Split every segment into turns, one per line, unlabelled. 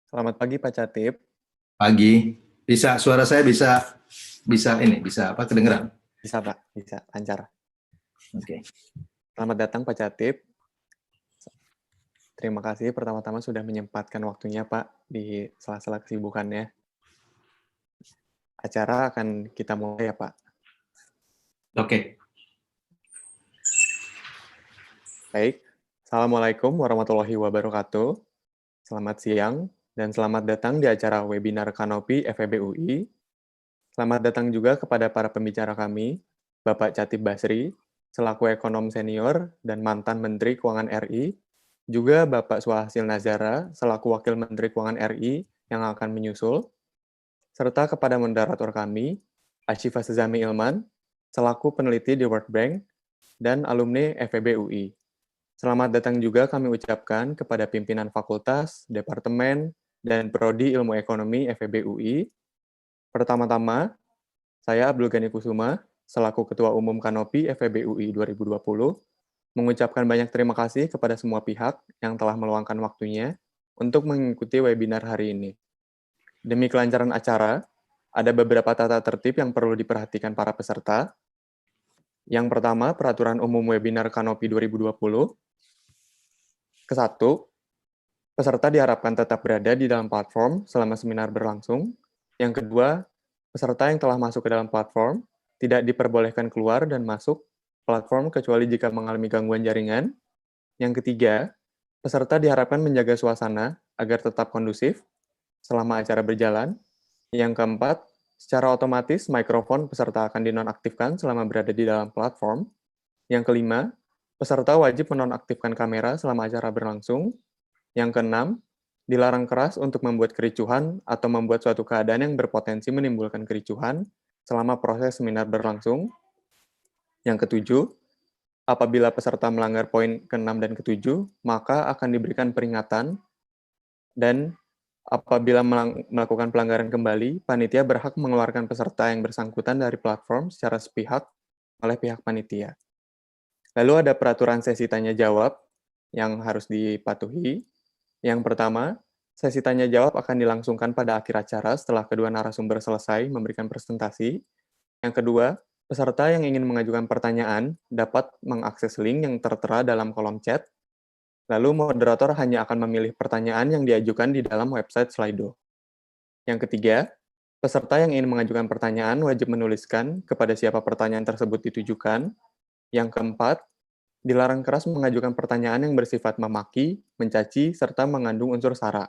Selamat pagi Pak Catip.
Pagi. Bisa suara saya bisa apa kedengeran?
Bisa Pak, bisa lancar.
Oke.
Selamat datang Pak Catip. Terima kasih pertama-tama sudah menyempatkan waktunya Pak di sela-sela kesibukannya. Acara akan kita mulai ya Pak.
Oke.
Baik, Assalamualaikum warahmatullahi wabarakatuh. Selamat siang dan selamat datang di acara webinar Kanopi FEB UI. Selamat datang juga kepada para pembicara kami, Bapak Catip Basri, selaku ekonom senior dan mantan Menteri Keuangan RI, juga Bapak Suhasil Nazara, selaku Wakil Menteri Keuangan RI yang akan menyusul, serta kepada moderator kami, Ashifa Sezami Ilman, selaku peneliti di World Bank, dan alumni FEB UI. Selamat datang juga kami ucapkan kepada pimpinan fakultas, departemen, dan prodi ilmu ekonomi FEB UI. Pertama-tama, saya Abdul Ghani Kusuma, selaku Ketua Umum Kanopi FEB UI 2020, mengucapkan banyak terima kasih kepada semua pihak yang telah meluangkan waktunya untuk mengikuti webinar hari ini. Demi kelancaran acara, ada beberapa tata tertib yang perlu diperhatikan para peserta. Yang pertama, Peraturan Umum Webinar Kanopi 2020. Kesatu, peserta diharapkan tetap berada di dalam platform selama seminar berlangsung. Yang kedua, peserta yang telah masuk ke dalam platform tidak diperbolehkan keluar dan masuk platform kecuali jika mengalami gangguan jaringan. Yang ketiga, peserta diharapkan menjaga suasana agar tetap kondusif selama acara berjalan. Yang keempat, secara otomatis mikrofon peserta akan dinonaktifkan selama berada di dalam platform. Yang kelima, peserta wajib menonaktifkan kamera selama acara berlangsung. Yang keenam, dilarang keras untuk membuat kericuhan atau membuat suatu keadaan yang berpotensi menimbulkan kericuhan selama proses seminar berlangsung. Yang ketujuh, apabila peserta melanggar poin ke-6 dan ke-7, maka akan diberikan peringatan, dan apabila melakukan pelanggaran kembali, panitia berhak mengeluarkan peserta yang bersangkutan dari platform secara sepihak oleh pihak panitia. Lalu ada peraturan sesi tanya-jawab yang harus dipatuhi. Yang pertama, sesi tanya-jawab akan dilangsungkan pada akhir acara setelah kedua narasumber selesai memberikan presentasi. Yang kedua, peserta yang ingin mengajukan pertanyaan dapat mengakses link yang tertera dalam kolom chat. Lalu moderator hanya akan memilih pertanyaan yang diajukan di dalam website Slido. Yang ketiga, peserta yang ingin mengajukan pertanyaan wajib menuliskan kepada siapa pertanyaan tersebut ditujukan. Yang keempat, dilarang keras mengajukan pertanyaan yang bersifat memaki, mencaci, serta mengandung unsur sara.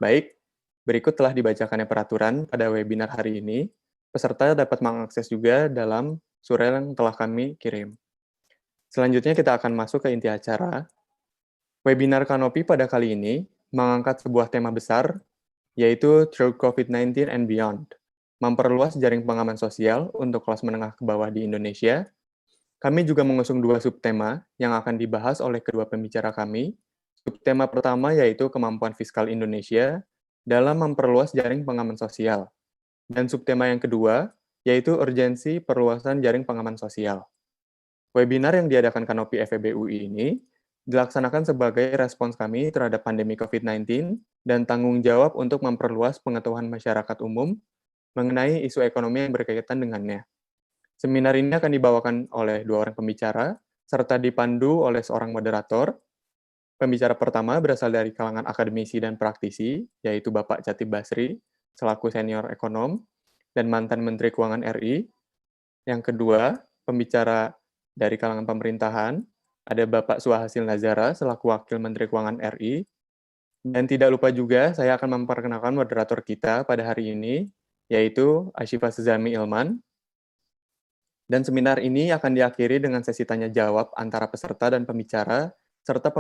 Baik, berikut telah dibacakannya peraturan pada webinar hari ini. Peserta dapat mengakses juga dalam surel yang telah kami kirim. Selanjutnya kita akan masuk ke inti acara. Webinar Kanopi pada kali ini mengangkat sebuah tema besar, yaitu Through COVID-19 and Beyond, memperluas jaring pengaman sosial untuk kelas menengah ke bawah di Indonesia. Kami juga mengusung dua subtema yang akan dibahas oleh kedua pembicara kami. Subtema pertama yaitu kemampuan fiskal Indonesia dalam memperluas jaring pengaman sosial. Dan subtema yang kedua yaitu urgensi perluasan jaring pengaman sosial. Webinar yang diadakan Kanopi FEB UI ini dilaksanakan sebagai respons kami terhadap pandemi COVID-19 dan tanggung jawab untuk memperluas pengetahuan masyarakat umum mengenai isu ekonomi yang berkaitan dengannya. Seminar ini akan dibawakan oleh dua orang pembicara, serta dipandu oleh seorang moderator. Pembicara pertama berasal dari kalangan akademisi dan praktisi, yaitu Bapak Catip Basri, selaku senior ekonom, dan mantan Menteri Keuangan RI. Yang kedua, pembicara dari kalangan pemerintahan, ada Bapak Suhasil Nazara, selaku Wakil Menteri Keuangan RI. Dan tidak lupa juga, saya akan memperkenalkan moderator kita pada hari ini, yaitu Ashifa Sezami Ilman. Dan seminar ini akan diakhiri dengan sesi tanya-jawab antara peserta dan pembicara, serta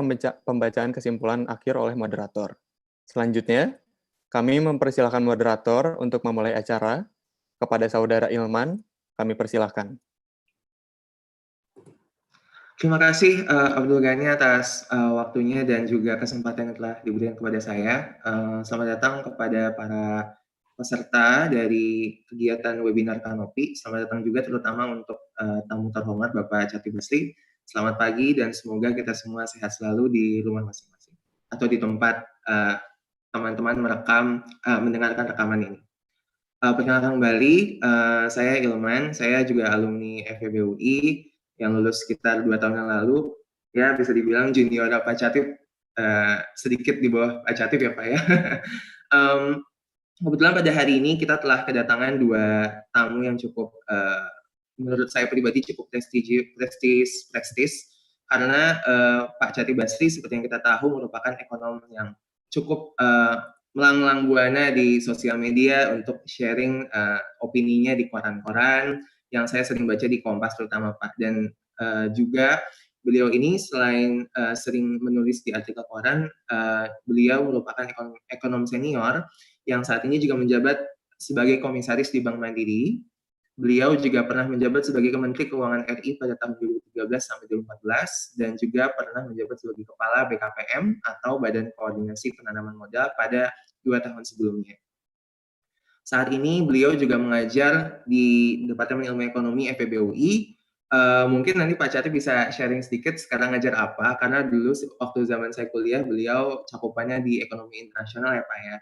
pembacaan kesimpulan akhir oleh moderator. Selanjutnya, kami mempersilahkan moderator untuk memulai acara. Kepada saudara Ilman, kami persilahkan.
Terima kasih Abdul Ghani atas waktunya dan juga kesempatan yang telah diberikan kepada saya. Selamat datang kepada para peserta dari kegiatan webinar Kanopi. Selamat datang juga terutama untuk tamu terhormat Bapak Catip Basri. Selamat pagi dan semoga kita semua sehat selalu di rumah masing-masing atau di tempat teman-teman mendengarkan rekaman ini. Perkenalkan kembali, saya Ilman, saya juga alumni FEB UI yang lulus sekitar 2 tahun yang lalu. Ya, bisa dibilang junior Pak Catif, sedikit di bawah Pak Catif ya Pak ya. Kebetulan pada hari ini kita telah kedatangan 2 tamu yang cukup, menurut saya pribadi cukup prestis karena Pak Catif Basri seperti yang kita tahu merupakan ekonom yang cukup melanglang buana di sosial media untuk sharing opininya di koran-koran yang saya sering baca di Kompas terutama Pak, dan juga beliau ini selain sering menulis di artikel koran, beliau merupakan ekonom senior yang saat ini juga menjabat sebagai komisaris di Bank Mandiri. Beliau juga pernah menjabat sebagai Menteri Keuangan RI pada tahun 2013 sampai 2014 dan juga pernah menjabat sebagai Kepala BKPM atau Badan Koordinasi Penanaman Modal pada 2 tahun sebelumnya. Saat ini beliau juga mengajar di Departemen Ilmu Ekonomi FEB UI. Mungkin nanti Pak Catif bisa sharing sedikit sekarang ngajar apa, karena dulu waktu zaman saya kuliah beliau cakupannya di ekonomi internasional ya Pak ya.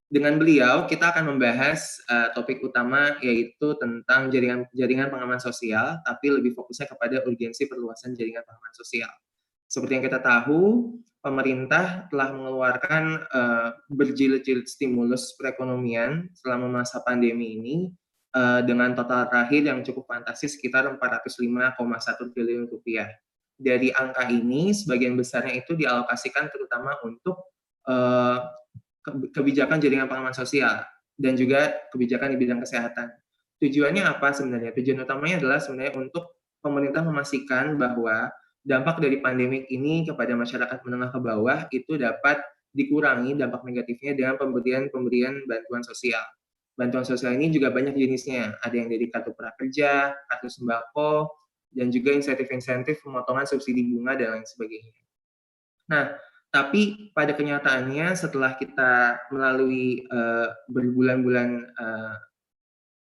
Dengan beliau kita akan membahas topik utama yaitu tentang jaringan pengaman sosial, tapi lebih fokusnya kepada urgensi perluasan jaringan pengaman sosial. Seperti yang kita tahu, pemerintah telah mengeluarkan berjilid-jilid stimulus perekonomian selama masa pandemi ini dengan total terakhir yang cukup fantastis sekitar 405,1 triliun rupiah. Dari angka ini, sebagian besarnya itu dialokasikan terutama untuk kebijakan jaringan pengaman sosial dan juga kebijakan di bidang kesehatan. Tujuannya apa sebenarnya? Tujuan utamanya adalah sebenarnya untuk pemerintah memastikan bahwa dampak dari pandemik ini kepada masyarakat menengah ke bawah itu dapat dikurangi dampak negatifnya dengan pemberian bantuan sosial. Bantuan sosial ini juga banyak jenisnya. Ada yang dari kartu prakerja, kartu sembako, dan juga insentif-insentif pemotongan subsidi bunga dan lain sebagainya. Nah, tapi pada kenyataannya setelah kita melalui berbulan-bulan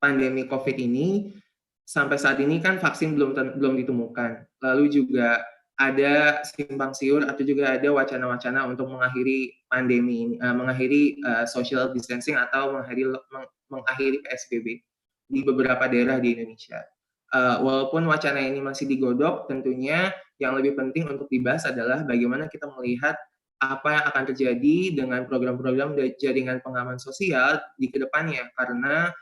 pandemi COVID ini, sampai saat ini kan vaksin belum ditemukan. Lalu juga ada simpang siur atau juga ada wacana-wacana untuk mengakhiri pandemi ini, mengakhiri social distancing atau mengakhiri PSBB di beberapa daerah di Indonesia. Walaupun wacana ini masih digodok, tentunya yang lebih penting untuk dibahas adalah bagaimana kita melihat apa yang akan terjadi dengan program-program jaringan pengaman sosial di kedepannya, karena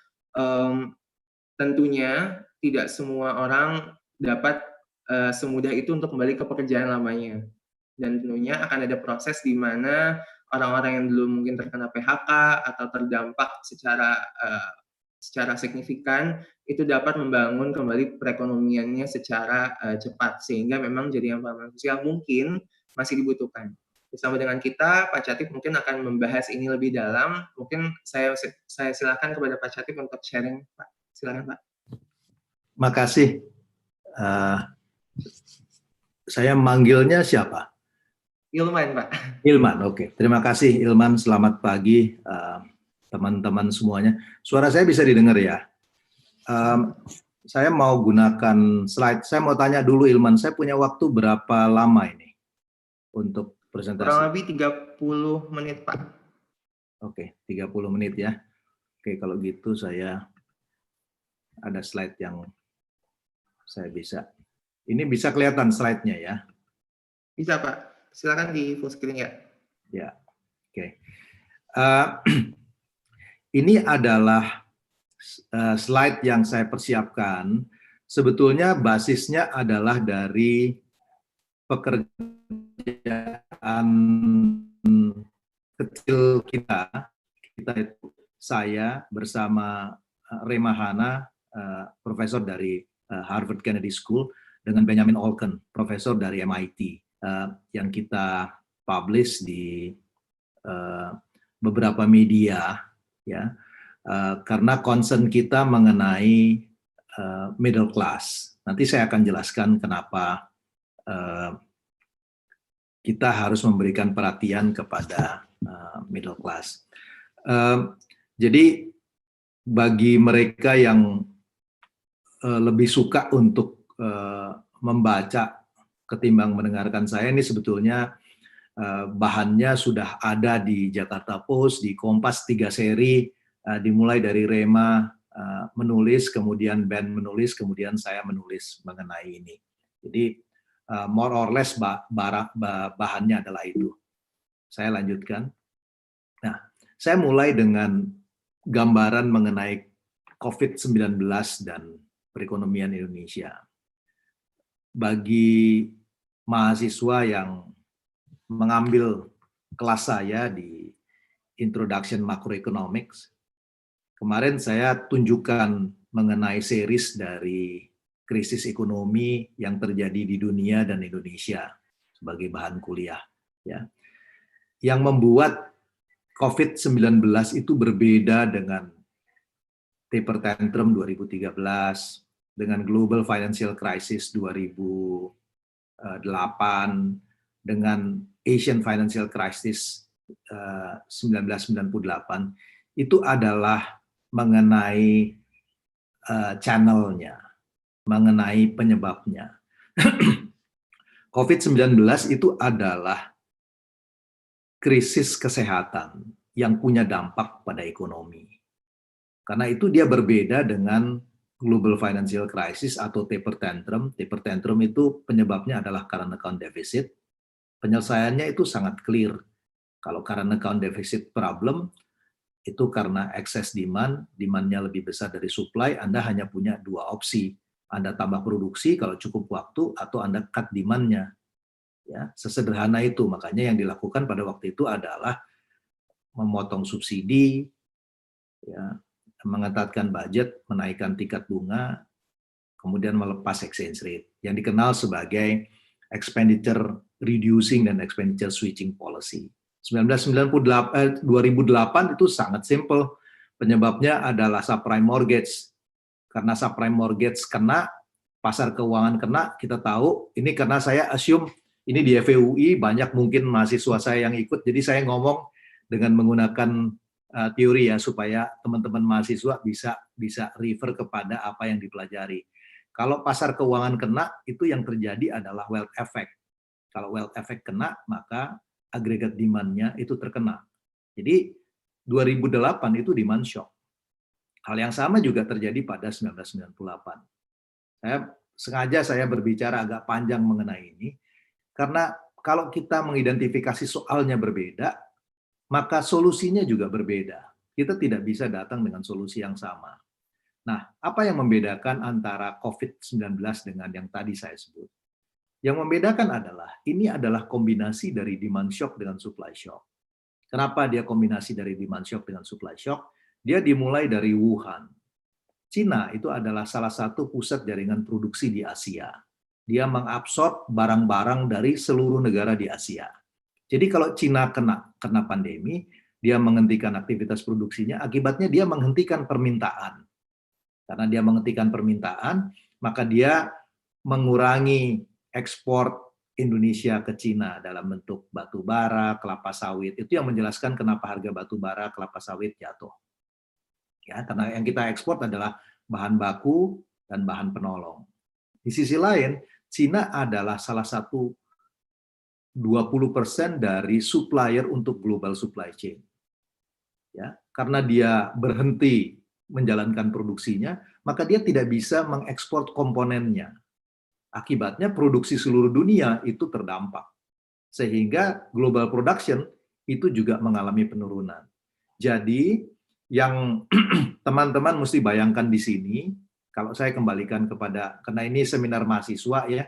tentunya tidak semua orang dapat semudah itu untuk kembali ke pekerjaan lamanya. Dan tentunya akan ada proses di mana orang-orang yang dulu mungkin terkena PHK atau terdampak secara signifikan itu dapat membangun kembali perekonomiannya secara cepat, sehingga memang jaringan pengaman sosial mungkin masih dibutuhkan. Bersama dengan kita, Pak Catif mungkin akan membahas ini lebih dalam. Mungkin saya silakan kepada Pak Catif untuk sharing, Pak. Silakan, Pak.
Makasih. Saya manggilnya siapa?
Ilman, Pak.
Ilman, oke. Terima kasih Ilman. Selamat pagi teman-teman semuanya. Suara saya bisa didengar ya? Saya mau gunakan slide. Saya mau tanya dulu Ilman, saya punya waktu berapa lama ini untuk presentasi?
Kurang lebih 30 menit, Pak.
Oke, 30 menit ya. Oke, kalau gitu saya ada slide yang saya bisa. Ini bisa kelihatan slide-nya ya?
Bisa, Pak. Silakan di full screen ya.
Ya, oke. Ini adalah slide yang saya persiapkan. Sebetulnya basisnya adalah dari pekerjaan kecil kita itu saya bersama Remahana, profesor dari Harvard Kennedy School, dengan Benjamin Olken, profesor dari MIT, yang kita publish di beberapa media, ya, karena concern kita mengenai middle class. Nanti saya akan jelaskan kenapa kita harus memberikan perhatian kepada middle class. Jadi bagi mereka yang lebih suka untuk membaca ketimbang mendengarkan saya, ini sebetulnya bahannya sudah ada di Jakarta Post, di Kompas 3 seri, dimulai dari Rema menulis, kemudian Ben menulis, kemudian saya menulis mengenai ini. Jadi more or less bahannya adalah itu. Saya lanjutkan. Nah, saya mulai dengan gambaran mengenai COVID-19 dan perekonomian Indonesia. Bagi mahasiswa yang mengambil kelas saya di Introduction Macroeconomics, kemarin saya tunjukkan mengenai series dari krisis ekonomi yang terjadi di dunia dan Indonesia sebagai bahan kuliah. Ya. Yang membuat COVID-19 itu berbeda dengan taper tantrum 2013, dengan global financial crisis 2008, dengan Asian financial crisis 1998, itu adalah mengenai channelnya, mengenai penyebabnya. COVID-19 itu adalah krisis kesehatan yang punya dampak pada ekonomi. Karena itu dia berbeda dengan global financial crisis atau taper tantrum. Taper tantrum itu penyebabnya adalah current account deficit. Penyelesaiannya itu sangat clear. Kalau current account deficit problem, itu karena excess demand, demand-nya lebih besar dari supply, Anda hanya punya 2 opsi. Anda tambah produksi kalau cukup waktu, atau Anda cut demand-nya. Ya, sesederhana itu. Makanya yang dilakukan pada waktu itu adalah memotong subsidi, ya, mengetatkan budget, menaikkan tingkat bunga, kemudian melepas exchange rate, yang dikenal sebagai expenditure reducing dan expenditure switching policy. 2008 itu sangat simple. Penyebabnya adalah subprime mortgage. Karena subprime mortgage kena, pasar keuangan kena, kita tahu, ini karena saya assume ini di FEUI, banyak mungkin mahasiswa saya yang ikut, jadi saya ngomong dengan menggunakan teori ya, supaya teman-teman mahasiswa bisa refer kepada apa yang dipelajari. Kalau pasar keuangan kena, itu yang terjadi adalah wealth effect. Kalau wealth effect kena, maka agregat demand-nya itu terkena. Jadi 2008 itu demand shock. Hal yang sama juga terjadi pada 1998. Sengaja saya berbicara agak panjang mengenai ini, karena kalau kita mengidentifikasi soalnya berbeda, maka solusinya juga berbeda. Kita tidak bisa datang dengan solusi yang sama. Nah, apa yang membedakan antara COVID-19 dengan yang tadi saya sebut? Yang membedakan adalah, ini adalah kombinasi dari demand shock dengan supply shock. Kenapa dia kombinasi dari demand shock dengan supply shock? Dia dimulai dari Wuhan. Cina itu adalah salah satu pusat jaringan produksi di Asia. Dia mengabsorb barang-barang dari seluruh negara di Asia. Jadi kalau Cina kena pandemi, dia menghentikan aktivitas produksinya, akibatnya dia menghentikan permintaan. Karena dia menghentikan permintaan, maka dia mengurangi ekspor Indonesia ke Cina dalam bentuk batu bara, kelapa sawit. Itu yang menjelaskan kenapa harga batu bara, kelapa sawit jatuh. Ya, karena yang kita ekspor adalah bahan baku dan bahan penolong. Di sisi lain, Cina adalah salah satu 20% dari supplier untuk global supply chain. Ya, karena dia berhenti menjalankan produksinya, maka dia tidak bisa mengekspor komponennya. Akibatnya produksi seluruh dunia itu terdampak. Sehingga global production itu juga mengalami penurunan. Jadi yang teman-teman mesti bayangkan di sini, kalau saya kembalikan kepada, karena ini seminar mahasiswa ya,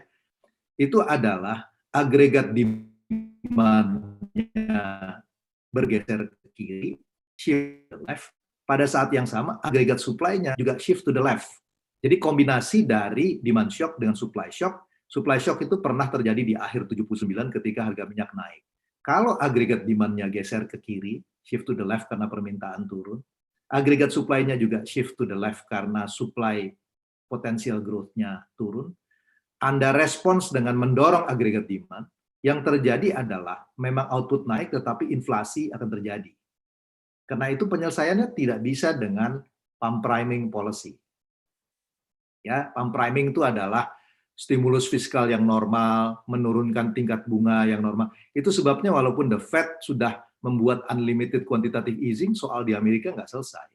itu adalah agregat demand-nya bergeser ke kiri, shift to the left. Pada saat yang sama, agregat supply-nya juga shift to the left. Jadi kombinasi dari demand shock dengan supply shock. Supply shock itu pernah terjadi di akhir 79 ketika harga minyak naik. Kalau agregat demand-nya geser ke kiri, shift to the left karena permintaan turun, agregat supply-nya juga shift to the left karena supply potensial growth-nya turun, Anda respons dengan mendorong agregat demand, yang terjadi adalah memang output naik tetapi inflasi akan terjadi. Karena itu penyelesaiannya tidak bisa dengan pump priming policy. Ya, pump priming itu adalah stimulus fiskal yang normal, menurunkan tingkat bunga yang normal. Itu sebabnya walaupun the Fed sudah membuat unlimited quantitative easing, soal di Amerika nggak selesai.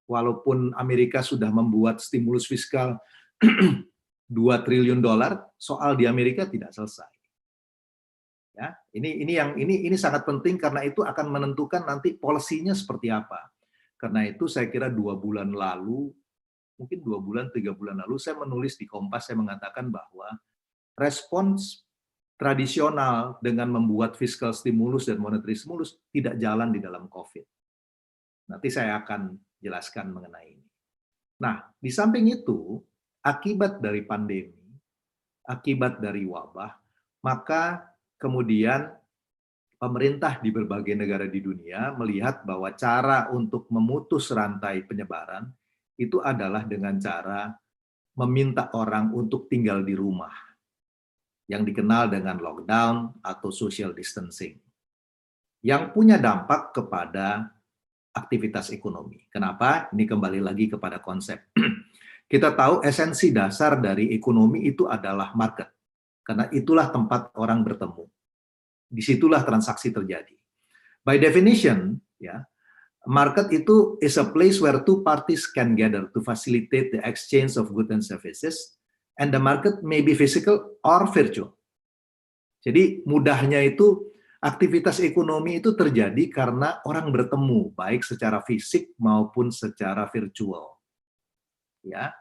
Walaupun Amerika sudah membuat stimulus fiskal 2 triliun dolar, soal di Amerika tidak selesai. Ya, ini sangat penting karena itu akan menentukan nanti polisinya seperti apa. Karena itu saya kira 2 bulan lalu, mungkin 2 bulan, 3 bulan lalu, saya menulis di Kompas, saya mengatakan bahwa respons tradisional dengan membuat fiscal stimulus dan monetary stimulus tidak jalan di dalam COVID. Nanti saya akan jelaskan mengenai ini. Nah, di samping itu, akibat dari pandemi, akibat dari wabah, maka kemudian pemerintah di berbagai negara di dunia melihat bahwa cara untuk memutus rantai penyebaran itu adalah dengan cara meminta orang untuk tinggal di rumah, yang dikenal dengan lockdown atau social distancing, yang punya dampak kepada aktivitas ekonomi. Kenapa? Ini kembali lagi kepada konsep. Kita tahu esensi dasar dari ekonomi itu adalah market, karena itulah tempat orang bertemu. Disitulah transaksi terjadi. By definition, ya, market itu is a place where two parties can gather to facilitate the exchange of goods and services, and the market may be physical or virtual. Jadi mudahnya itu aktivitas ekonomi itu terjadi karena orang bertemu, baik secara fisik maupun secara virtual. Ya,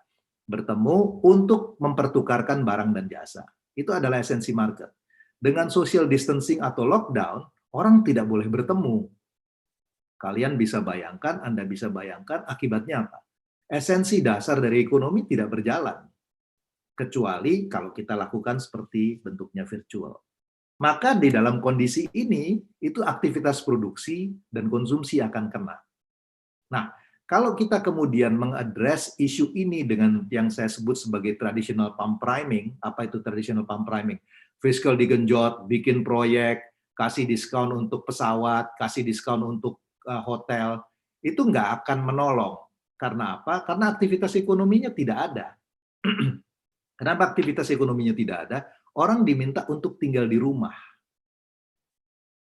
bertemu untuk mempertukarkan barang dan jasa. Itu adalah esensi market. Dengan social distancing atau lockdown, orang tidak boleh bertemu. Kalian bisa bayangkan, Anda bisa bayangkan akibatnya apa? Esensi dasar dari ekonomi tidak berjalan. Kecuali kalau kita lakukan seperti bentuknya virtual. Maka di dalam kondisi ini, itu aktivitas produksi dan konsumsi akan kena. Nah, kalau kita kemudian mengadres isu ini dengan yang saya sebut sebagai traditional pump priming, apa itu traditional pump priming? Fiskal digenjot, bikin proyek, kasih diskon untuk pesawat, kasih diskon untuk hotel, itu nggak akan menolong. Karena apa? Karena aktivitas ekonominya tidak ada. Kenapa aktivitas ekonominya tidak ada? Orang diminta untuk tinggal di rumah.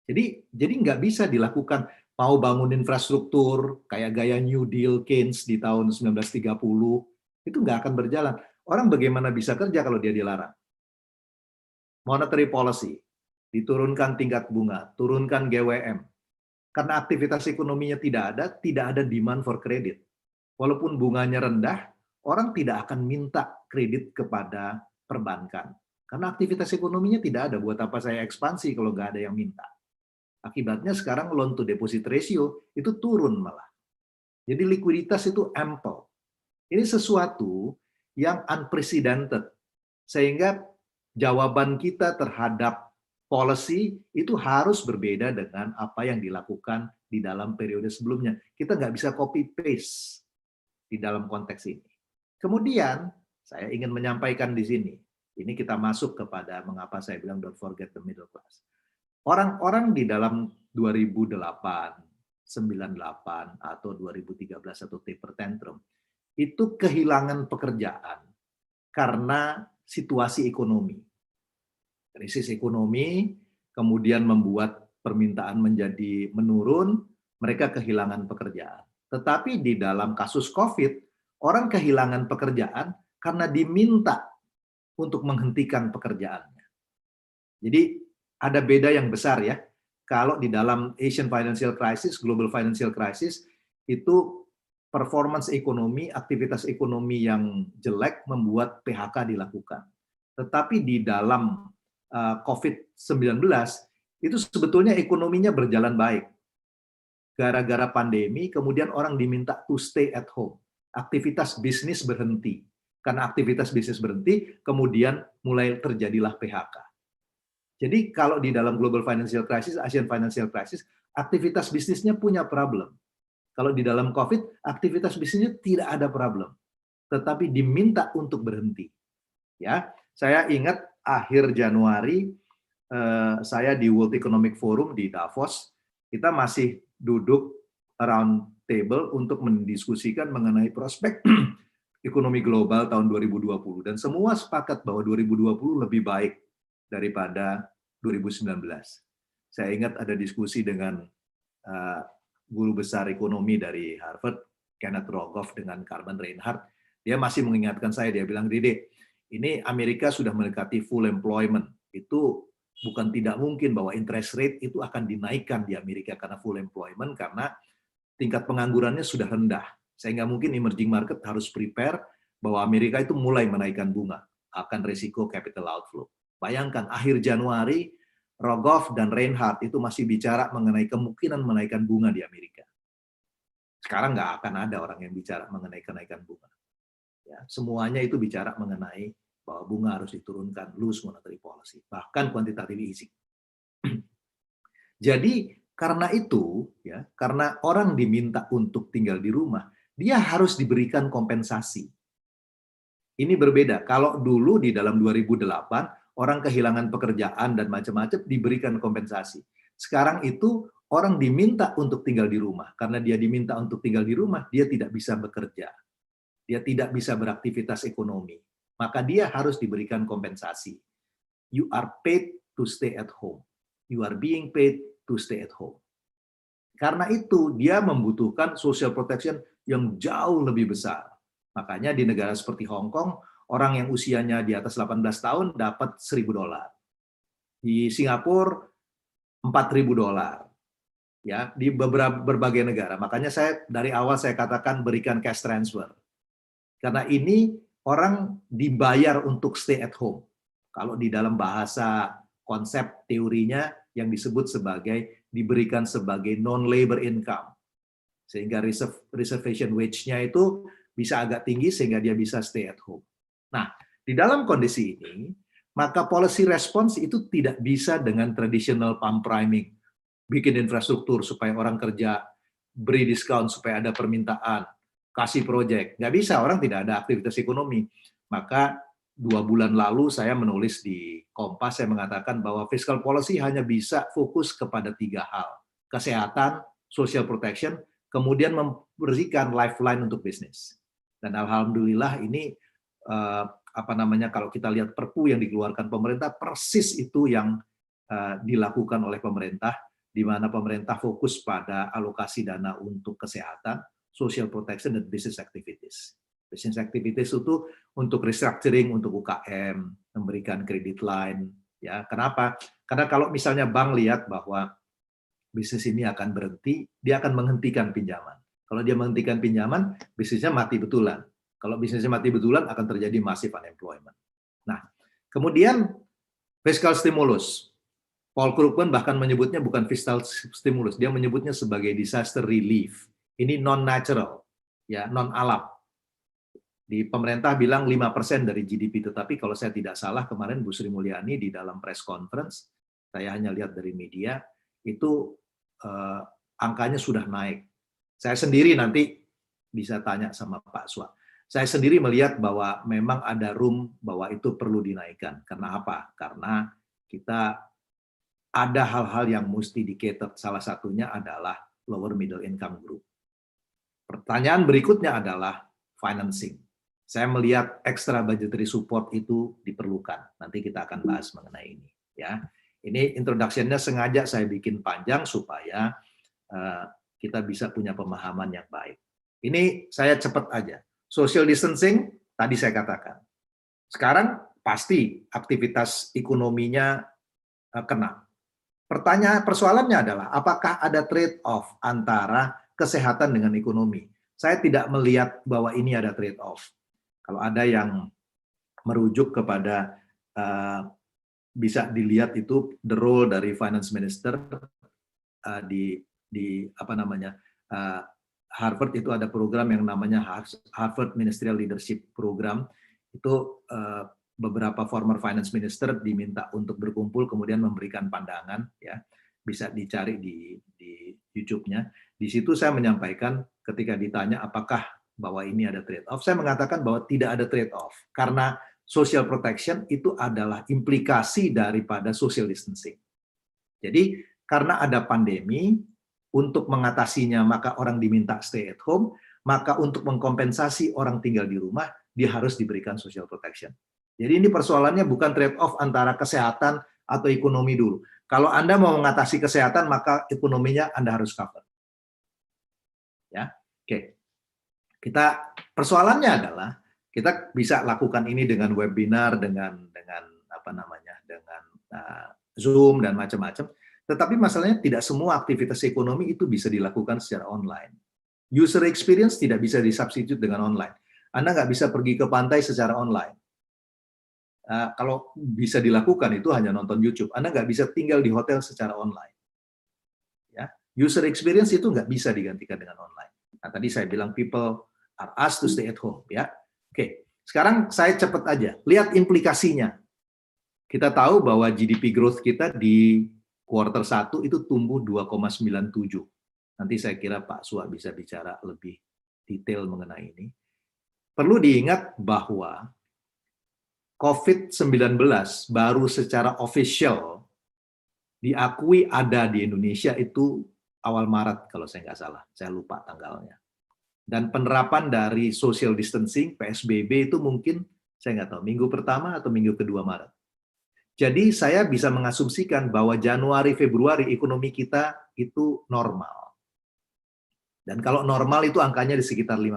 Jadi nggak bisa dilakukan, mau bangun infrastruktur, kayak gaya New Deal Keynes di tahun 1930, itu nggak akan berjalan. Orang bagaimana bisa kerja kalau dia dilarang? Monetary policy, diturunkan tingkat bunga, turunkan GWM. Karena aktivitas ekonominya tidak ada demand for credit. Walaupun bunganya rendah, orang tidak akan minta kredit kepada perbankan. Karena aktivitas ekonominya tidak ada. Buat apa saya ekspansi kalau nggak ada yang minta? Akibatnya sekarang loan to deposit ratio itu turun malah. Jadi likuiditas itu ample. Ini sesuatu yang unprecedented. Sehingga jawaban kita terhadap policy itu harus berbeda dengan apa yang dilakukan di dalam periode sebelumnya. Kita nggak bisa copy-paste di dalam konteks ini. Kemudian, saya ingin menyampaikan di sini, ini kita masuk kepada mengapa saya bilang don't forget the middle class. Orang-orang di dalam 2008, 98, atau 2013 atau taper tantrum, itu kehilangan pekerjaan karena situasi ekonomi. Krisis ekonomi, kemudian membuat permintaan menjadi menurun, mereka kehilangan pekerjaan. Tetapi di dalam kasus COVID, orang kehilangan pekerjaan karena diminta untuk menghentikan pekerjaannya. Jadi ada beda yang besar ya. Kalau di dalam Asian Financial Crisis, Global Financial Crisis, itu performance ekonomi, aktivitas ekonomi yang jelek membuat PHK dilakukan. Tetapi di dalam COVID-19, itu sebetulnya ekonominya berjalan baik. Gara-gara pandemi, kemudian orang diminta to stay at home. Aktivitas bisnis berhenti. Karena aktivitas bisnis berhenti, kemudian mulai terjadilah PHK. Jadi kalau di dalam Global Financial Crisis, Asian Financial Crisis, aktivitas bisnisnya punya problem. Kalau di dalam COVID, aktivitas bisnisnya tidak ada problem. Tetapi diminta untuk berhenti. Ya, saya ingat akhir Januari, saya di World Economic Forum di Davos, kita masih duduk around table untuk mendiskusikan mengenai prospek ekonomi global tahun 2020 dan semua sepakat bahwa 2020 lebih baik daripada 2019. Saya ingat ada diskusi dengan guru besar ekonomi dari Harvard, Kenneth Rogoff dengan Carmen Reinhardt. Dia masih mengingatkan saya, dia bilang, Dede, ini Amerika sudah mendekati full employment. Itu bukan tidak mungkin bahwa interest rate itu akan dinaikkan di Amerika karena full employment, karena tingkat penganggurannya sudah rendah. Sehingga mungkin emerging market harus prepare bahwa Amerika itu mulai menaikkan bunga, akan risiko capital outflow. Bayangkan, akhir Januari, Rogoff dan Reinhardt itu masih bicara mengenai kemungkinan menaikkan bunga di Amerika. Sekarang nggak akan ada orang yang bicara mengenai kenaikan bunga. Ya, semuanya itu bicara mengenai bahwa bunga harus diturunkan, loose monetary policy, bahkan quantitative easing. Jadi karena itu, ya, karena orang diminta untuk tinggal di rumah, dia harus diberikan kompensasi. Ini berbeda. Kalau dulu di dalam 2008, orang kehilangan pekerjaan dan macam-macam diberikan kompensasi. Sekarang itu orang diminta untuk tinggal di rumah. Karena dia diminta untuk tinggal di rumah, dia tidak bisa bekerja. Dia tidak bisa beraktivitas ekonomi. Maka dia harus diberikan kompensasi. You are paid to stay at home. You are being paid to stay at home. Karena itu, dia membutuhkan social protection yang jauh lebih besar. Makanya di negara seperti Hong Kong, orang yang usianya di atas 18 tahun dapat $1.000. Di Singapura, $4.000. Ya, di berbagai negara. Makanya saya dari awal saya katakan berikan cash transfer. Karena ini orang dibayar untuk stay at home. Kalau di dalam bahasa konsep teorinya yang disebut sebagai diberikan sebagai non-labor income. Sehingga reservation wage-nya itu bisa agak tinggi sehingga dia bisa stay at home. Nah, di dalam kondisi ini, maka policy response itu tidak bisa dengan traditional pump priming. Bikin infrastruktur supaya orang kerja, beri diskon supaya ada permintaan, kasih proyek. Nggak bisa, orang tidak ada aktivitas ekonomi. Maka 2 bulan lalu saya menulis di Kompas, saya mengatakan bahwa fiscal policy hanya bisa fokus kepada 3 hal. Kesehatan, social protection, kemudian memberikan lifeline untuk bisnis. Dan alhamdulillah ini kalau kita lihat perpu yang dikeluarkan pemerintah, persis itu yang dilakukan oleh pemerintah, di mana pemerintah fokus pada alokasi dana untuk kesehatan, social protection, dan business activities. Business activities itu untuk restructuring, untuk UKM, memberikan credit line. Ya, kenapa? Karena kalau misalnya bank lihat bahwa bisnis ini akan berhenti, dia akan menghentikan pinjaman. Kalau dia menghentikan pinjaman, bisnisnya mati betulan. Kalau bisnisnya mati betulan, akan terjadi massive unemployment. Nah, kemudian fiscal stimulus. Paul Krugman bahkan menyebutnya bukan fiscal stimulus, dia menyebutnya sebagai disaster relief. Ini non-natural, ya, non-alam. Di pemerintah bilang 5% dari GDP, tetapi kalau saya tidak salah kemarin Bu Sri Mulyani di dalam press conference, saya hanya lihat dari media, itu angkanya sudah naik. Saya sendiri nanti bisa tanya sama Pak Swa. Saya sendiri melihat bahwa memang ada room bahwa itu perlu dinaikkan. Karena apa? Karena kita ada hal-hal yang mesti di-cater. Salah satunya adalah lower middle income group. Pertanyaan berikutnya adalah financing. Saya melihat extra budgetary support itu diperlukan. Nanti kita akan bahas mengenai ini. Ya, ini introduction-nya sengaja saya bikin panjang supaya kita bisa punya pemahaman yang baik. Ini saya cepat aja. Social distancing, tadi saya katakan. Sekarang pasti aktivitas ekonominya kena. Persoalannya adalah, apakah ada trade-off antara kesehatan dengan ekonomi? Saya tidak melihat bahwa ini ada trade-off. Kalau ada yang merujuk kepada, bisa dilihat itu the role dari finance minister di Harvard itu ada program yang namanya Harvard Ministerial Leadership Program. Itu beberapa former finance minister diminta untuk berkumpul kemudian memberikan pandangan, ya, bisa dicari di YouTube-nya. Di situ saya menyampaikan ketika ditanya apakah bahwa ini ada trade-off, saya mengatakan bahwa tidak ada trade-off karena social protection itu adalah implikasi daripada social distancing. Jadi karena ada pandemi, untuk mengatasinya maka orang diminta stay at home, maka untuk mengkompensasi orang tinggal di rumah, dia harus diberikan social protection. Jadi ini persoalannya bukan trade-off antara kesehatan atau ekonomi dulu. Kalau Anda mau mengatasi kesehatan, maka ekonominya Anda harus cover. Ya, oke. Persoalannya adalah kita bisa lakukan ini dengan webinar, dengan apa namanya, dengan Zoom dan macam-macam. Tetapi masalahnya tidak semua aktivitas ekonomi itu bisa dilakukan secara online. User experience tidak bisa disubstitute dengan online. Anda nggak bisa pergi ke pantai secara online. Kalau bisa dilakukan itu hanya nonton YouTube. Anda nggak bisa tinggal di hotel secara online. Ya, user experience itu nggak bisa digantikan dengan online. Nah, tadi saya bilang people are asked to stay at home. Ya, oke. Sekarang saya cepat aja. Lihat implikasinya. Kita tahu bahwa GDP growth kita di kuartal 1 itu tumbuh 2,97. Nanti saya kira Pak Sua bisa bicara lebih detail mengenai ini. Perlu diingat bahwa COVID-19 baru secara official diakui ada di Indonesia itu awal Maret kalau saya nggak salah. Saya lupa tanggalnya. Dan penerapan dari social distancing, PSBB itu mungkin, saya nggak tahu, minggu pertama atau minggu kedua Maret. Jadi saya bisa mengasumsikan bahwa Januari, Februari ekonomi kita itu normal. Dan kalau normal itu angkanya di sekitar 5%.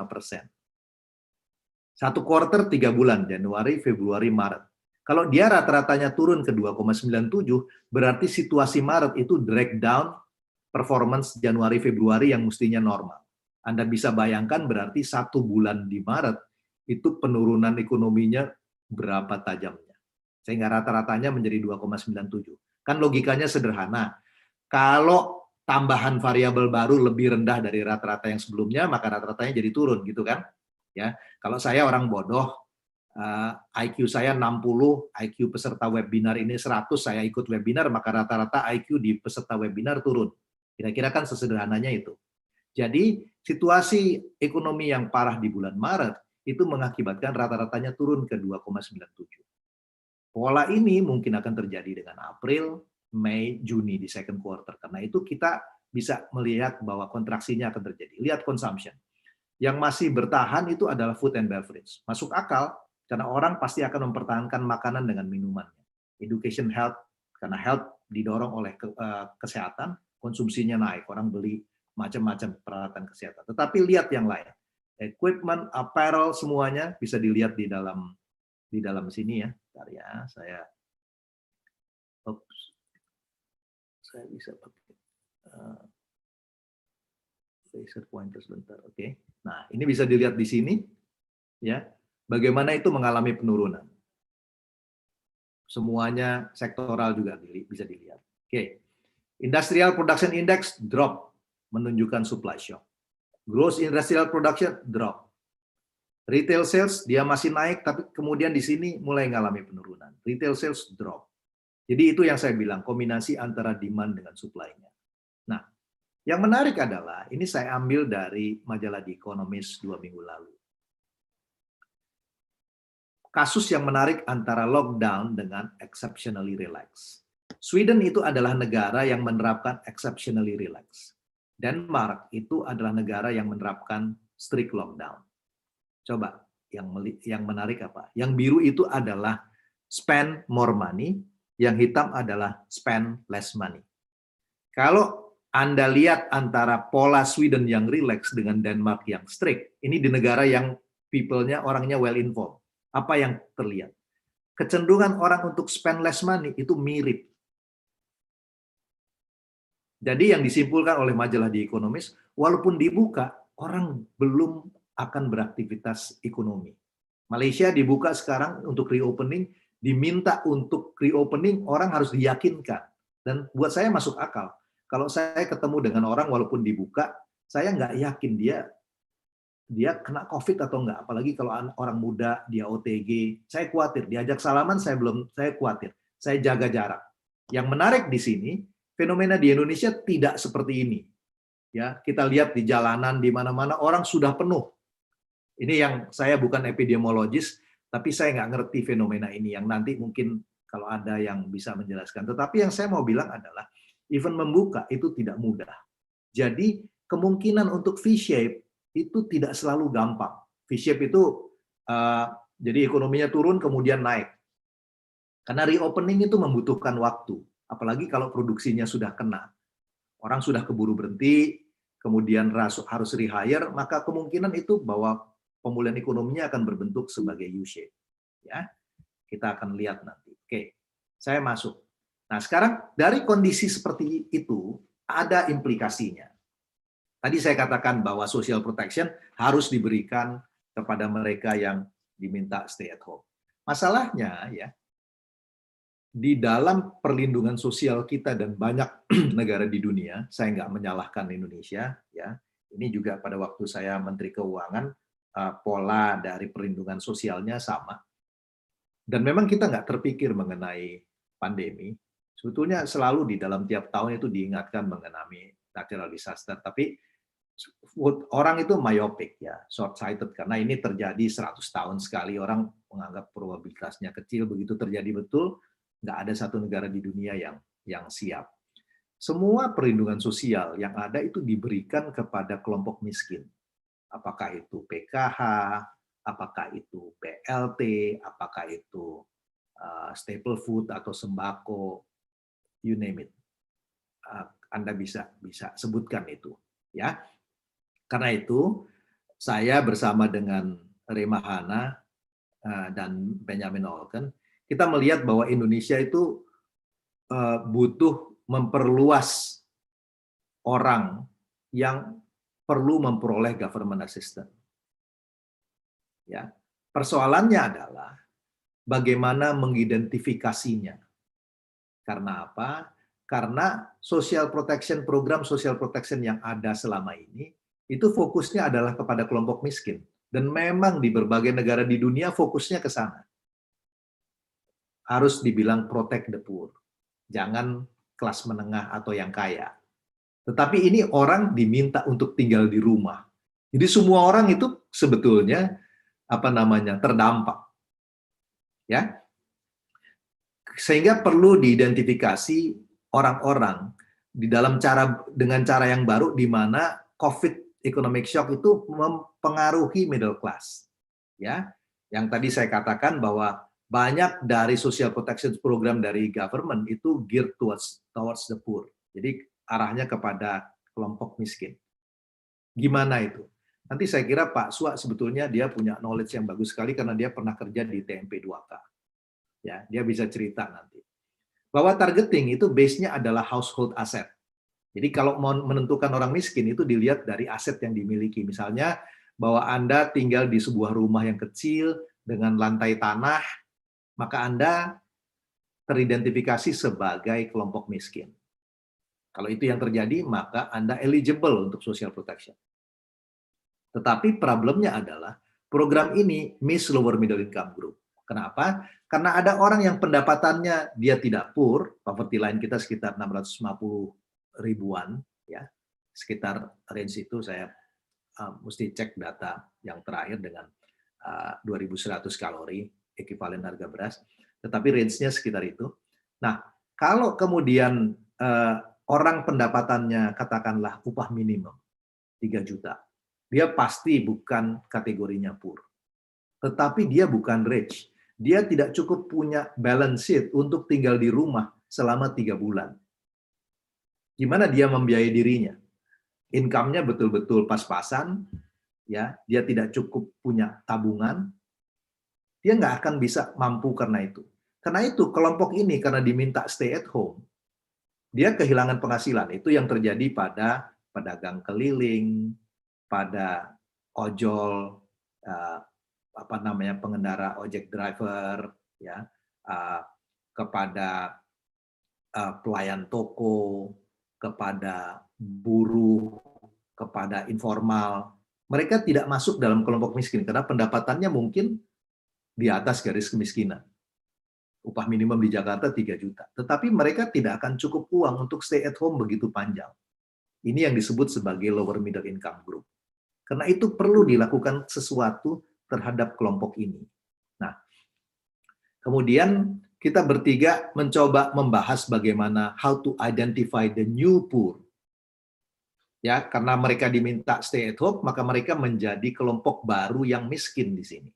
Satu quarter 3 bulan, Januari, Februari, Maret. Kalau dia rata-ratanya turun ke 2,97, berarti situasi Maret itu drag down performance Januari, Februari yang mestinya normal. Anda bisa bayangkan berarti 1 bulan di Maret, itu penurunan ekonominya berapa tajamnya. Sehingga rata-ratanya menjadi 2,97. Kan logikanya sederhana. Kalau tambahan variabel baru lebih rendah dari rata-rata yang sebelumnya, maka rata-ratanya jadi turun, gitu kan? Ya, kalau saya orang bodoh, IQ saya 60, IQ peserta webinar ini 100, saya ikut webinar, maka rata-rata IQ di peserta webinar turun. Kira-kira kan sesederhananya itu. Jadi, situasi ekonomi yang parah di bulan Maret, itu mengakibatkan rata-ratanya turun ke 2,97. Pola ini mungkin akan terjadi dengan April, Mei, Juni di second quarter. Karena itu kita bisa melihat bahwa kontraksinya akan terjadi. Lihat consumption. Yang masih bertahan itu adalah food and beverage. Masuk akal, karena orang pasti akan mempertahankan makanan dengan minumannya. Education, health, karena health didorong oleh kesehatan, konsumsinya naik, orang beli macam-macam peralatan kesehatan. Tetapi lihat yang lain. Equipment, apparel, semuanya bisa dilihat di dalam sini ya. Bentar ya, saya bisa pakai laser pointer sebentar, oke. Nah, ini bisa dilihat di sini, ya. Bagaimana itu mengalami penurunan. Semuanya sektoral juga bisa dilihat. Oke. Industrial Production Index drop, menunjukkan supply shock. Gross Industrial Production drop. Retail sales dia masih naik, tapi kemudian di sini mulai mengalami penurunan. Retail sales drop. Jadi itu yang saya bilang, kombinasi antara demand dengan supply-nya. Nah, yang menarik adalah, ini saya ambil dari majalah The Economist 2 minggu lalu. Kasus yang menarik antara lockdown dengan exceptionally relax. Sweden itu adalah negara yang menerapkan exceptionally relax. Denmark itu adalah negara yang menerapkan strict lockdown. Coba, yang menarik apa? Yang biru itu adalah spend more money, yang hitam adalah spend less money. Kalau Anda lihat antara pola Sweden yang relax dengan Denmark yang strict, ini di negara yang people-nya, orangnya well-informed. Apa yang terlihat? Kecenderungan orang untuk spend less money itu mirip. Jadi yang disimpulkan oleh majalah The Economist, walaupun dibuka, orang belum akan beraktivitas ekonomi. Malaysia dibuka sekarang untuk reopening, diminta untuk reopening, orang harus diyakinkan. Dan buat saya masuk akal. Kalau saya ketemu dengan orang walaupun dibuka, saya nggak yakin dia kena COVID atau nggak. Apalagi kalau orang muda, dia OTG. Saya khawatir. Diajak salaman, saya khawatir. Saya jaga jarak. Yang menarik di sini, fenomena di Indonesia tidak seperti ini. Ya, kita lihat di jalanan, di mana-mana, orang sudah penuh. Ini yang saya bukan epidemiologis, tapi saya nggak ngerti fenomena ini. Yang nanti mungkin kalau ada yang bisa menjelaskan. Tetapi yang saya mau bilang adalah, even membuka itu tidak mudah. Jadi kemungkinan untuk V-shape itu tidak selalu gampang. V-shape itu jadi ekonominya turun kemudian naik. Karena reopening itu membutuhkan waktu, apalagi kalau produksinya sudah kena. Orang sudah keburu berhenti, kemudian harus rehire, maka kemungkinan itu bahwa pemulihan ekonominya akan berbentuk sebagai U-shape. Ya, kita akan lihat nanti. Oke, saya masuk. Nah, sekarang dari kondisi seperti itu ada implikasinya. Tadi saya katakan bahwa social protection harus diberikan kepada mereka yang diminta stay at home. Masalahnya ya, di dalam perlindungan sosial kita dan banyak negara di dunia, saya nggak menyalahkan Indonesia, ya. Ini juga pada waktu saya Menteri Keuangan, pola dari perlindungan sosialnya sama. Dan memang kita nggak terpikir mengenai pandemi. Sebetulnya selalu di dalam tiap tahun itu diingatkan mengenai natural disaster, tapi orang itu myopic ya, short-sighted, karena ini terjadi 100 tahun sekali, orang menganggap probabilitasnya kecil, begitu terjadi betul, nggak ada satu negara di dunia yang siap. Semua perlindungan sosial yang ada itu diberikan kepada kelompok miskin. Apakah itu PKH, apakah itu BLT, apakah itu staple food atau sembako, you name it. Anda bisa sebutkan itu, ya. Karena itu saya bersama dengan Rema Hana dan Benjamin Olken, kita melihat bahwa Indonesia itu butuh memperluas orang yang perlu memperoleh government assistance. Ya, persoalannya adalah bagaimana mengidentifikasinya. Karena apa? Karena program social protection yang ada selama ini itu fokusnya adalah kepada kelompok miskin, dan memang di berbagai negara di dunia fokusnya ke sana. Harus dibilang protect the poor, jangan kelas menengah atau yang kaya. Tetapi ini orang diminta untuk tinggal di rumah. Jadi semua orang itu sebetulnya terdampak. Ya. Sehingga perlu diidentifikasi orang-orang dengan cara yang baru, di mana COVID economic shock itu mempengaruhi middle class. Ya. Yang tadi saya katakan bahwa banyak dari social protection program dari government itu geared towards the poor. Jadi arahnya kepada kelompok miskin. Gimana itu? Nanti saya kira Pak Suwa sebetulnya dia punya knowledge yang bagus sekali karena dia pernah kerja di TMP 2K. Ya, dia bisa cerita nanti. Bahwa targeting itu base-nya adalah household asset. Jadi kalau mau menentukan orang miskin itu dilihat dari aset yang dimiliki. Misalnya bahwa Anda tinggal di sebuah rumah yang kecil dengan lantai tanah, maka Anda teridentifikasi sebagai kelompok miskin. Kalau itu yang terjadi, maka Anda eligible untuk social protection. Tetapi problemnya adalah program ini miss lower middle income group. Kenapa? Karena ada orang yang pendapatannya dia tidak poor, poverty line kita sekitar 650 ribuan, ya, sekitar range itu saya mesti cek data yang terakhir dengan 2.100 kalori ekuivalen harga beras, tetapi range-nya sekitar itu. Nah, kalau kemudian orang pendapatannya katakanlah upah minimum 3 juta, dia pasti bukan kategorinya poor. Tetapi dia bukan rich. Dia tidak cukup punya balance sheet untuk tinggal di rumah selama 3 bulan. Gimana dia membiayai dirinya? Income-nya betul-betul pas-pasan, ya, dia tidak cukup punya tabungan, dia nggak akan bisa mampu karena itu. Karena itu kelompok ini karena diminta stay at home, dia kehilangan penghasilan. Itu yang terjadi pada pedagang keliling, pada ojol, pengendara ojek driver, ya, kepada pelayan toko, kepada buruh, kepada informal. Mereka tidak masuk dalam kelompok miskin karena pendapatannya mungkin di atas garis kemiskinan. Upah minimum di Jakarta 3 juta. Tetapi mereka tidak akan cukup uang untuk stay at home begitu panjang. Ini yang disebut sebagai lower middle income group. Karena itu perlu dilakukan sesuatu terhadap kelompok ini. Nah, kemudian kita bertiga mencoba membahas bagaimana how to identify the new poor. Ya, karena mereka diminta stay at home, maka mereka menjadi kelompok baru yang miskin di sini.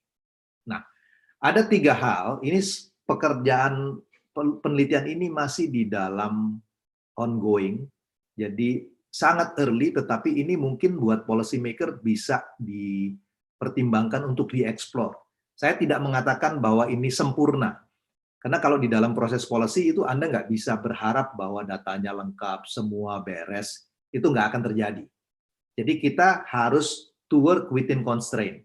Nah, ada 3 hal, ini pekerjaan penelitian ini masih di dalam ongoing, jadi sangat early, tetapi ini mungkin buat policy maker bisa dipertimbangkan untuk dieksplor. Saya tidak mengatakan bahwa ini sempurna, karena kalau di dalam proses policy itu Anda nggak bisa berharap bahwa datanya lengkap, semua beres, itu nggak akan terjadi. Jadi kita harus to work within constraint.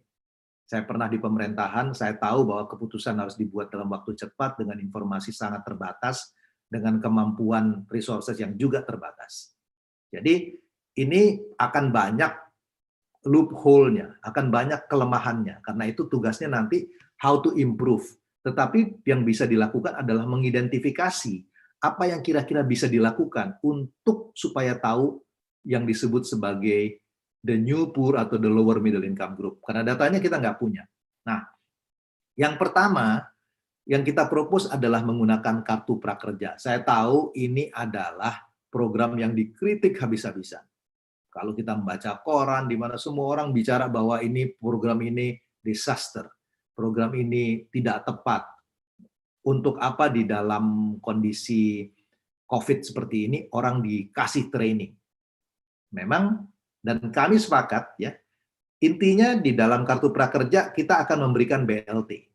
Saya pernah di pemerintahan, saya tahu bahwa keputusan harus dibuat dalam waktu cepat dengan informasi sangat terbatas, dengan kemampuan resources yang juga terbatas. Jadi ini akan banyak loophole-nya, akan banyak kelemahannya. Karena itu tugasnya nanti how to improve. Tetapi yang bisa dilakukan adalah mengidentifikasi apa yang kira-kira bisa dilakukan untuk supaya tahu yang disebut sebagai the new poor atau the lower middle income group. Karena datanya kita nggak punya. Nah, yang pertama yang kita propose adalah menggunakan kartu prakerja. Saya tahu ini adalah program yang dikritik habis-habisan. Kalau kita membaca koran, di mana semua orang bicara bahwa ini program ini disaster. Program ini tidak tepat. Untuk apa di dalam kondisi COVID seperti ini, orang dikasih training. Memang, dan kami sepakat, ya, intinya di dalam kartu prakerja kita akan memberikan BLT.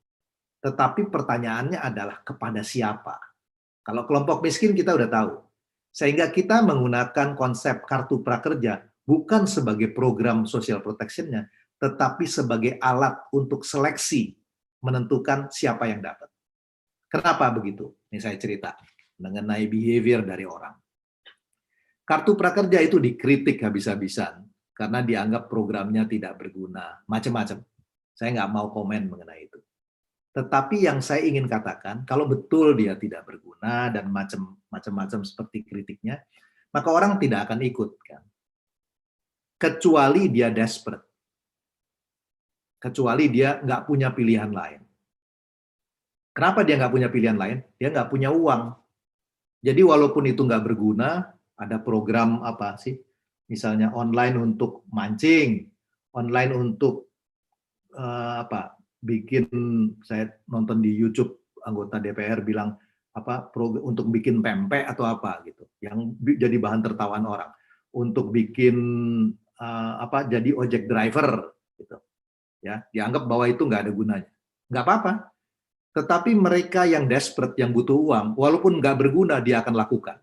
Tetapi pertanyaannya adalah kepada siapa? Kalau kelompok miskin kita udah tahu. Sehingga kita menggunakan konsep kartu prakerja bukan sebagai program social protection-nya, tetapi sebagai alat untuk seleksi menentukan siapa yang dapat. Kenapa begitu? Ini saya cerita mengenai behavior dari orang. Kartu prakerja itu dikritik habis-habisan karena dianggap programnya tidak berguna, macam-macam. Saya nggak mau komen mengenai itu. Tetapi yang saya ingin katakan, kalau betul dia tidak berguna dan macam-macam seperti kritiknya, maka orang tidak akan ikut, kan? Kecuali dia desperate. Kecuali dia nggak punya pilihan lain. Kenapa dia nggak punya pilihan lain? Dia nggak punya uang. Jadi walaupun itu nggak berguna, ada program apa sih? Misalnya online untuk mancing, online untuk bikin, saya nonton di YouTube anggota DPR bilang untuk bikin pempek atau apa gitu, yang jadi bahan tertawaan orang, untuk bikin jadi ojek driver gitu, ya, dianggap bahwa itu nggak ada gunanya, nggak apa-apa. Tetapi mereka yang desperate, yang butuh uang, walaupun nggak berguna dia akan lakukan,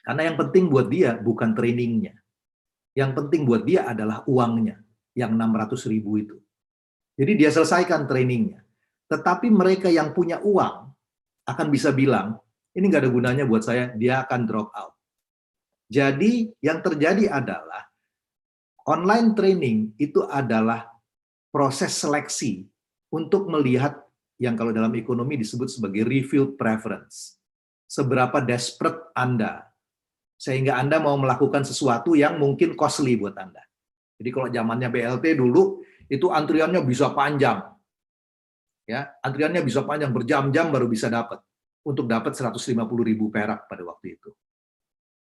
karena yang penting buat dia bukan trainingnya, yang penting buat dia adalah uangnya yang 600.000 itu. Jadi dia selesaikan trainingnya. Tetapi mereka yang punya uang akan bisa bilang, ini nggak ada gunanya buat saya, dia akan drop out. Jadi yang terjadi adalah online training itu adalah proses seleksi untuk melihat yang kalau dalam ekonomi disebut sebagai revealed preference. Seberapa desperate Anda, sehingga Anda mau melakukan sesuatu yang mungkin costly buat Anda. Jadi kalau zamannya BLT dulu, itu antriannya bisa panjang. Ya, antriannya bisa panjang, berjam-jam baru bisa dapat. Untuk dapat 150.000 perak pada waktu itu.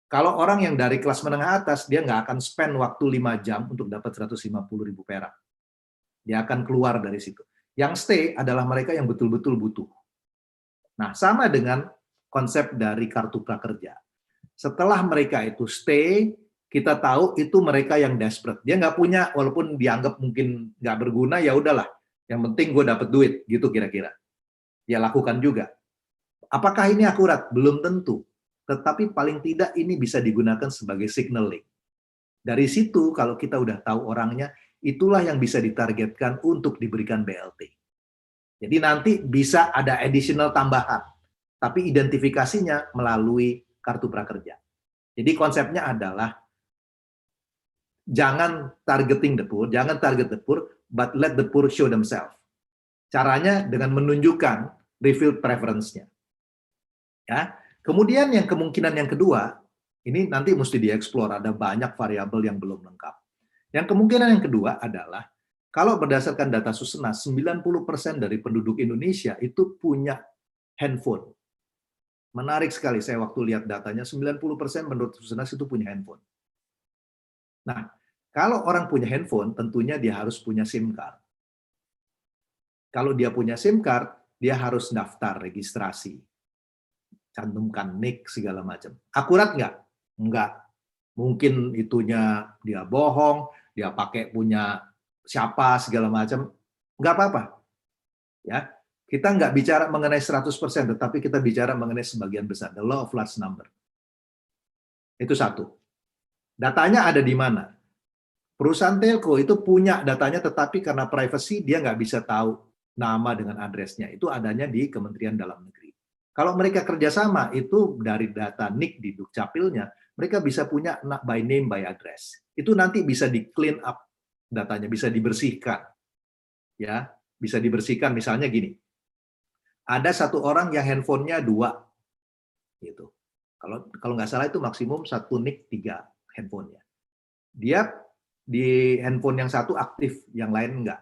Kalau orang yang dari kelas menengah atas, dia nggak akan spend waktu 5 jam untuk dapat 150.000 perak. Dia akan keluar dari situ. Yang stay adalah mereka yang betul-betul butuh. Nah, sama dengan konsep dari kartu prakerja. Setelah mereka itu stay, kita tahu itu mereka yang desperate. Dia nggak punya, walaupun dianggap mungkin nggak berguna, ya udahlah. Yang penting gue dapat duit, gitu kira-kira. Dia lakukan juga. Apakah ini akurat? Belum tentu. Tetapi paling tidak ini bisa digunakan sebagai signaling. Dari situ, kalau kita udah tahu orangnya, itulah yang bisa ditargetkan untuk diberikan BLT. Jadi nanti bisa ada additional tambahan. Tapi identifikasinya melalui kartu prakerja. Jadi konsepnya adalah jangan targeting the poor, jangan target the poor, but let the poor show themselves. Caranya dengan menunjukkan revealed preference-nya. Ya. Kemudian yang kemungkinan yang kedua, ini nanti mesti dieksplor, ada banyak variabel yang belum lengkap. Yang kemungkinan yang kedua adalah, kalau berdasarkan data Susenas, 90% dari penduduk Indonesia itu punya handphone. Menarik sekali, saya waktu lihat datanya, 90% menurut Susenas itu punya handphone. Nah, kalau orang punya handphone, tentunya dia harus punya SIM card. Kalau dia punya SIM card, dia harus daftar registrasi, cantumkan NIK segala macam. Akurat nggak? Nggak. Mungkin itunya dia bohong, dia pakai punya siapa segala macam, nggak apa-apa. Ya, kita nggak bicara mengenai 100%, tetapi kita bicara mengenai sebagian besar, the law of large number. Itu satu. Datanya ada di mana? Perusahaan telco itu punya datanya, tetapi karena privacy dia nggak bisa tahu nama dengan addressnya. Itu adanya di Kementerian Dalam Negeri. Kalau mereka kerjasama, itu dari data NIK di Dukcapilnya, mereka bisa punya by name, by address. Itu nanti bisa di clean up datanya, bisa dibersihkan. Ya, bisa dibersihkan. Misalnya gini, ada satu orang yang handphonenya 2, gitu. Kalau nggak salah itu maksimum 1 NIK 3 handphonenya. Dia di handphone yang satu aktif, yang lain enggak.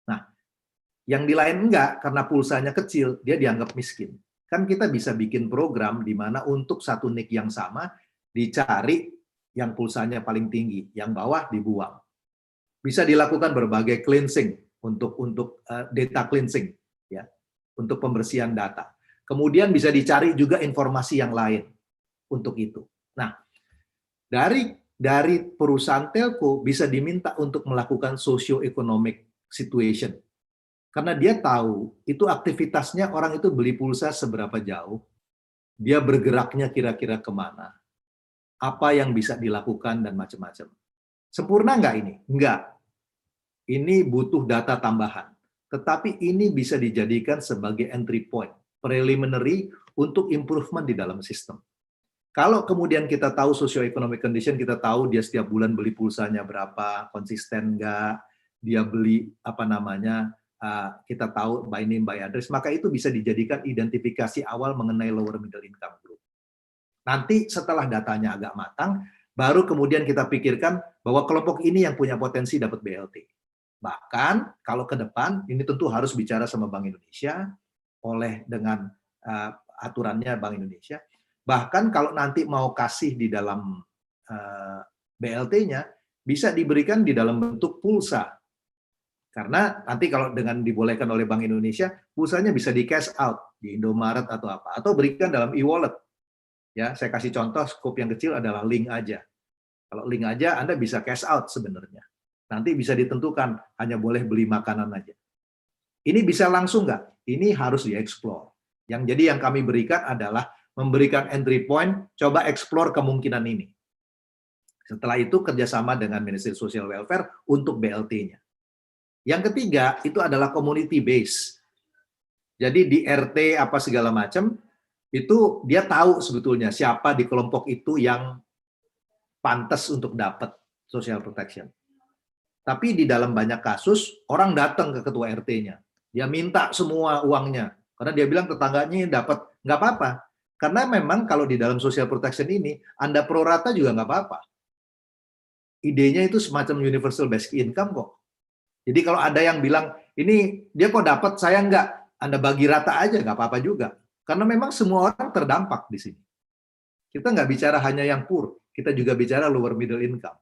Nah, yang di lain enggak, karena pulsanya kecil, dia dianggap miskin. Kan kita bisa bikin program di mana untuk satu NIK yang sama, dicari yang pulsanya paling tinggi, yang bawah dibuang. Bisa dilakukan berbagai cleansing, untuk data cleansing, ya, untuk pembersihan data. Kemudian bisa dicari juga informasi yang lain untuk itu. Nah, dari perusahaan telco bisa diminta untuk melakukan socio-economic situation. Karena dia tahu itu aktivitasnya orang itu beli pulsa seberapa jauh, dia bergeraknya kira-kira kemana, apa yang bisa dilakukan dan macam-macam. Sempurna nggak ini? Nggak. Ini butuh data tambahan. Tetapi ini bisa dijadikan sebagai entry point, preliminary untuk improvement di dalam sistem. Kalau kemudian kita tahu socio-economic condition, kita tahu dia setiap bulan beli pulsanya berapa, konsisten nggak, dia beli kita tahu by name, by address, maka itu bisa dijadikan identifikasi awal mengenai lower middle income group. Nanti setelah datanya agak matang, baru kemudian kita pikirkan bahwa kelompok ini yang punya potensi dapat BLT. Bahkan kalau ke depan, ini tentu harus bicara sama Bank Indonesia, dengan aturannya Bank Indonesia. Bahkan kalau nanti mau kasih di dalam BLT-nya, bisa diberikan di dalam bentuk pulsa. Karena nanti kalau dengan dibolehkan oleh Bank Indonesia, pulsanya bisa di cash out di Indomaret atau apa, atau berikan dalam e-wallet. Ya, saya kasih contoh, skop yang kecil adalah link aja. Kalau link aja, Anda bisa cash out sebenarnya. Nanti bisa ditentukan, hanya boleh beli makanan aja. Ini bisa langsung nggak? Ini harus dieksplor. Jadi yang kami berikan adalah memberikan entry point, coba explore kemungkinan ini. Setelah itu kerjasama dengan Ministry Social Welfare untuk BLT-nya. Yang ketiga, itu adalah community base. Jadi di RT apa segala macam, itu dia tahu sebetulnya siapa di kelompok itu yang pantas untuk dapat social protection. Tapi di dalam banyak kasus, orang datang ke ketua RT-nya. Dia minta semua uangnya. Karena dia bilang tetangganya dapat, nggak apa-apa. Karena memang kalau di dalam social protection ini, Anda prorata juga nggak apa-apa. Idenya itu semacam universal basic income kok. Jadi kalau ada yang bilang, ini dia kok dapat, saya nggak, Anda bagi rata aja, nggak apa-apa juga. Karena memang semua orang terdampak di sini. Kita nggak bicara hanya yang poor, kita juga bicara lower middle income.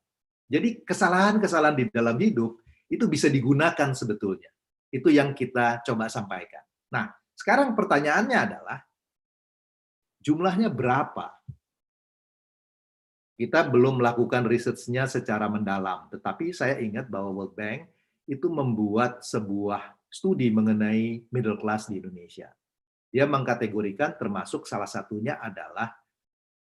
Jadi kesalahan-kesalahan di dalam hidup itu bisa digunakan sebetulnya. Itu yang kita coba sampaikan. Nah, sekarang pertanyaannya adalah, jumlahnya berapa? Kita belum melakukan risetnya secara mendalam, tetapi saya ingat bahwa World Bank itu membuat sebuah studi mengenai middle class di Indonesia. Dia mengkategorikan termasuk salah satunya adalah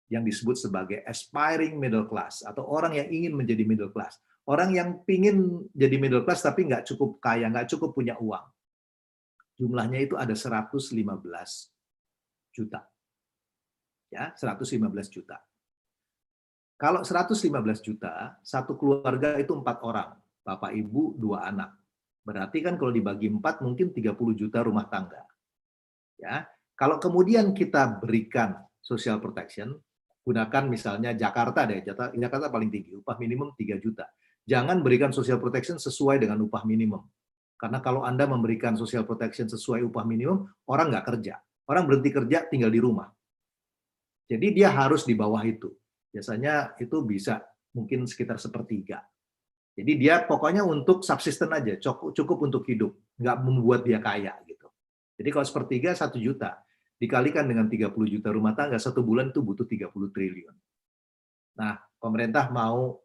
yang disebut sebagai aspiring middle class, atau orang yang ingin menjadi middle class. Orang yang ingin jadi middle class tapi nggak cukup kaya, nggak cukup punya uang. Jumlahnya itu ada 115 juta. Ya, 115 juta. Kalau 115 juta, satu keluarga itu 4 orang. Bapak, Ibu, 2 anak. Berarti kan kalau dibagi 4 mungkin 30 juta rumah tangga. Ya, kalau kemudian kita berikan social protection, gunakan misalnya Jakarta deh, Jakarta paling tinggi, upah minimum 3 juta. Jangan berikan social protection sesuai dengan upah minimum. Karena kalau Anda memberikan social protection sesuai upah minimum, orang nggak kerja. Orang berhenti kerja, tinggal di rumah. Jadi dia harus di bawah itu. Biasanya itu bisa mungkin sekitar sepertiga. Jadi dia pokoknya untuk subsisten aja, cukup untuk hidup, nggak membuat dia kaya gitu. Jadi kalau sepertiga 1 juta, dikalikan dengan 30 juta rumah tangga, 1 bulan itu butuh 30 triliun. Nah, pemerintah mau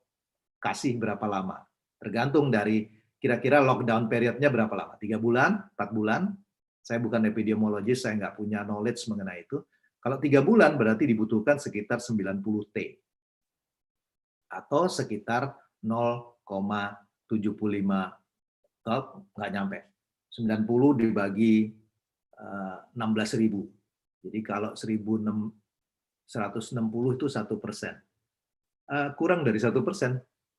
kasih berapa lama? Tergantung dari kira-kira lockdown periodnya berapa lama? 3 bulan, 4 bulan? Saya bukan epidemiologis, saya nggak punya knowledge mengenai itu. Kalau 3 bulan berarti dibutuhkan sekitar 90 T. Atau sekitar 0,75, nggak nyampe. 90 dibagi 16.000. Jadi kalau 160 itu 1%. Kurang dari 1%,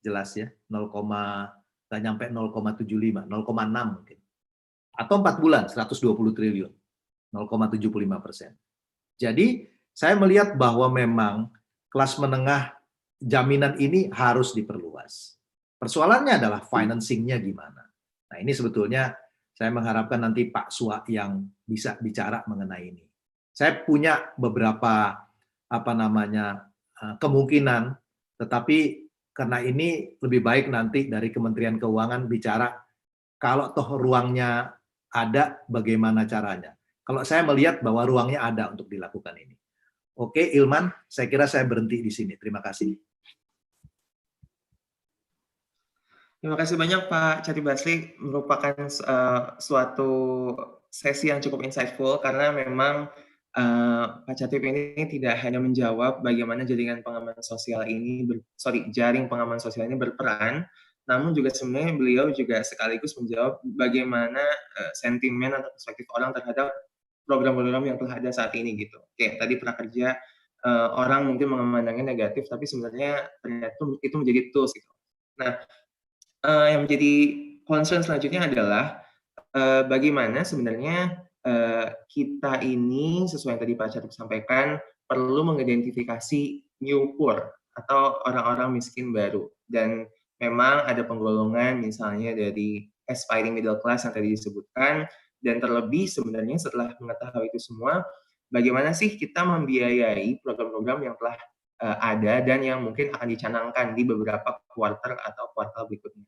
jelas ya, nggak nyampe 0,75, 0,6 mungkin. Atau 4 bulan, 120 triliun, 0,75%. Jadi saya melihat bahwa memang kelas menengah jaminan ini harus diperluas. Persoalannya adalah financing-nya gimana. Nah ini sebetulnya saya mengharapkan nanti Pak Suak yang bisa bicara mengenai ini. Saya punya beberapa kemungkinan, tetapi karena ini lebih baik nanti dari Kementerian Keuangan bicara, kalau toh ruangnya ada, bagaimana caranya. Kalau saya melihat bahwa ruangnya ada untuk dilakukan ini. Oke, Ilman, saya kira saya berhenti di sini. Terima kasih.
Terima kasih banyak Pak Cati Basri, merupakan suatu sesi yang cukup insightful karena memang Pak Catip ini tidak hanya menjawab bagaimana jaring pengaman sosial ini berperan, namun juga sebenarnya beliau juga sekaligus menjawab bagaimana sentimen atau perspektif orang terhadap program-program yang telah ada saat ini gitu. Kayak tadi prakerja, orang mungkin memandangnya negatif, tapi sebenarnya ternyata itu menjadi tools gitu. Nah, yang menjadi concern selanjutnya adalah bagaimana sebenarnya kita ini sesuai yang tadi Pak Catip sampaikan perlu mengidentifikasi new poor atau orang-orang miskin baru, dan memang ada penggolongan misalnya dari aspiring middle class yang tadi disebutkan, dan terlebih sebenarnya setelah mengetahui itu semua, bagaimana sih kita membiayai program-program yang telah ada dan yang mungkin akan dicanangkan di beberapa kuartal atau kuartal berikutnya.